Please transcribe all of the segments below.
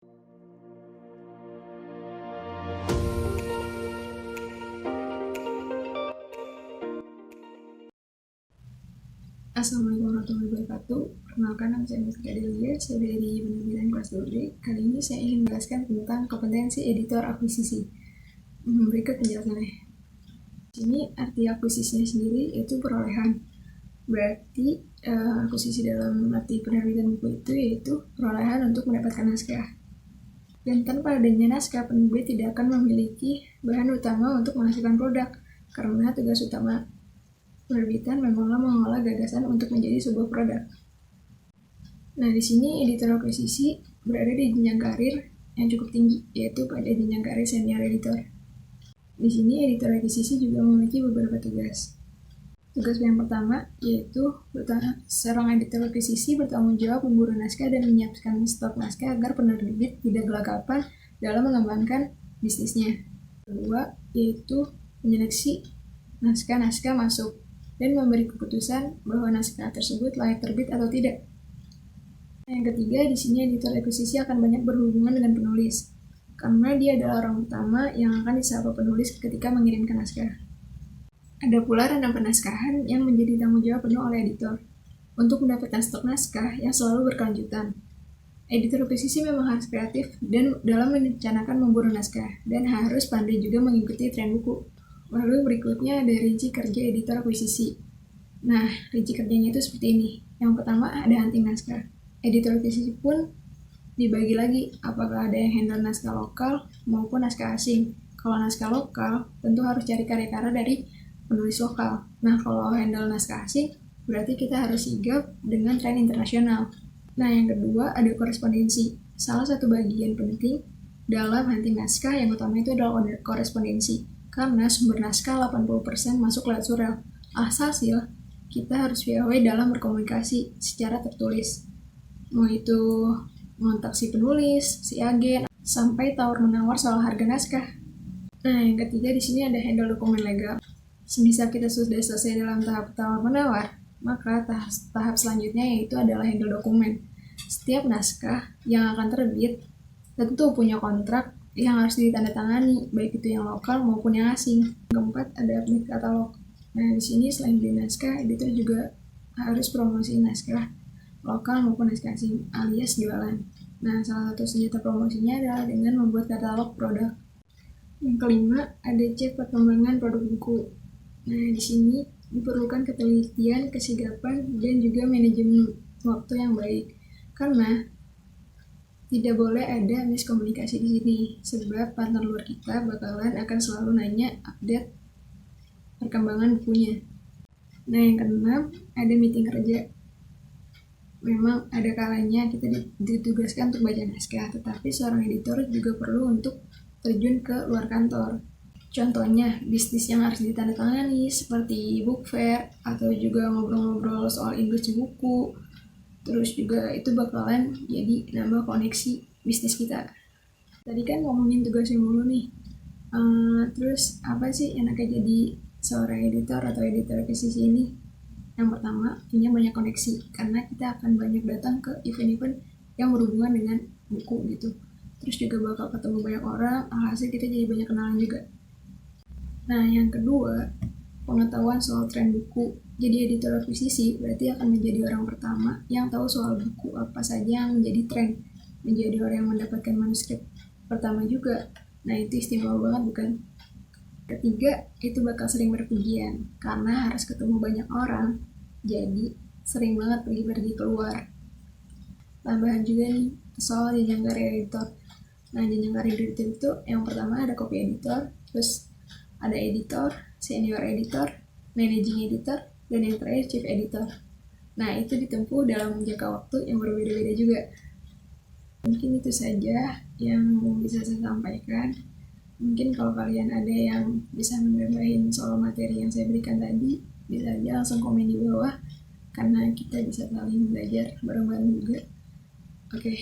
Assalamualaikum warahmatullahi wabarakatuh. Perkenalkan, nama saya Mustika Delia, saya dari penerbitan kelas 2D. Kali ini saya ingin menjelaskan tentang kompetensi editor akuisisi. Berikut penjelasannya. Di sini arti akuisisinya sendiri yaitu perolehan. Berarti akuisisi dalam arti penerbitan buku itu yaitu perolehan untuk mendapatkan naskah. Dan tanpa adanya naskah, penerbit tidak akan memiliki bahan utama untuk menghasilkan produk, karena tugas utama penerbitan memanglah mengolah gagasan untuk menjadi sebuah produk. Nah, di sini editor akuisisi berada di jenjang karir yang cukup tinggi, yaitu pada jenjang karir senior editor. Di sini editor akuisisi juga memiliki beberapa tugas. Tugas yang pertama yaitu seorang editor akuisisi bertanggung jawab memburu naskah dan menyiapkan stok naskah agar penerbit tidak gelagapan dalam mengembangkan bisnisnya. Kedua yaitu menyeleksi naskah-naskah masuk dan memberi keputusan bahwa naskah tersebut layak terbit atau tidak. Yang ketiga, di sini editor akuisisi akan banyak berhubungan dengan penulis, karena dia adalah orang utama yang akan disapa penulis ketika mengirimkan naskah. Ada pula ranah penaskahan yang menjadi tanggung jawab penuh oleh editor untuk mendapatkan stok naskah yang selalu berkelanjutan. Editor akuisisi memang harus kreatif dan dalam merencanakan memburu naskah, dan harus pandai juga mengikuti tren buku. Lalu berikutnya ada rinci kerja editor akuisisi. Nah, rinci kerjanya itu seperti ini. Yang pertama ada hunting naskah. Editor akuisisi pun dibagi lagi, apakah ada yang handle naskah lokal maupun naskah asing. Kalau naskah lokal, tentu harus cari karya-karya dari penulis lokal. Nah, kalau handle naskah asing, berarti kita harus sigap dengan tren internasional. Nah, yang kedua ada korespondensi. Salah satu bagian penting dalam hunting naskah yang utama itu adalah korespondensi. Karena sumber naskah 80% masuk lewat surel. Alhasil, kita harus piawai dalam berkomunikasi secara tertulis. Mau itu ngontak si penulis, si agen, sampai tawar-menawar soal harga naskah. Nah, yang ketiga di sini ada handle dokumen legal. Semisal kita sudah selesai dalam tahap tawar-menawar, maka tahap selanjutnya yaitu adalah handle dokumen. Setiap naskah yang akan terbit tentu punya kontrak yang harus ditandatangani, baik itu yang lokal maupun yang asing. Keempat ada update katalog. Nah, di sini selain beli naskah, editor juga harus promosi naskah lokal maupun naskah asing, alias jualan. Nah, salah satu senjata promosinya adalah dengan membuat katalog produk. Yang kelima ada cek perkembangan produk buku. Nah, di sini diperlukan ketelitian, kesigapan, dan juga manajemen waktu yang baik. Karena tidak boleh ada miskomunikasi di sini, sebab partner luar kita bakalan akan selalu nanya update perkembangan bukunya. Nah, yang keenam ada meeting kerja. Memang ada kalanya kita ditugaskan untuk baca naskah, tetapi seorang editor juga perlu untuk terjun ke luar kantor. Contohnya, bisnis yang harus ditandatangani seperti book fair, atau juga ngobrol-ngobrol soal industri buku. Terus juga itu bakalan jadi nambah koneksi bisnis kita. Tadi kan ngomongin tugasnya mulu nih. Terus apa sih enaknya jadi seorang editor atau editor akuisisi ini? Yang pertama, punya banyak koneksi, karena kita akan banyak datang ke event-event yang berhubungan dengan buku gitu. Terus juga bakal ketemu banyak orang, alhasil kita jadi banyak kenalan juga. Nah, yang kedua, pengetahuan soal tren buku. Jadi editor akuisisi berarti akan menjadi orang pertama yang tahu soal buku apa saja yang menjadi tren, menjadi orang yang mendapatkan manuskrip pertama juga. Nah, itu istimewa banget bukan? Ketiga, itu bakal sering berpergian karena harus ketemu banyak orang, jadi sering banget pergi-pergi keluar. Tambahan juga nih soal jenjang karir editor. Nah, jenjang karir editor itu yang pertama ada copy editor, terus ada editor, senior editor, managing editor, dan yang terakhir chief editor. Nah, itu ditempuh dalam jangka waktu yang berbeda-beda juga. Mungkin itu saja yang bisa saya sampaikan. Mungkin kalau kalian ada yang bisa menambahin soal materi yang saya berikan tadi, bisa aja langsung komen di bawah, karena kita bisa saling belajar bareng-bareng juga. Oke,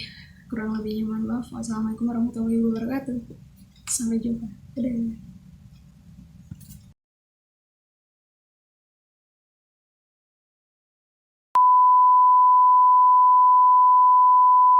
kurang lebihnya mohon maaf. Wassalamualaikum warahmatullahi wabarakatuh. Sampai jumpa. Dadah.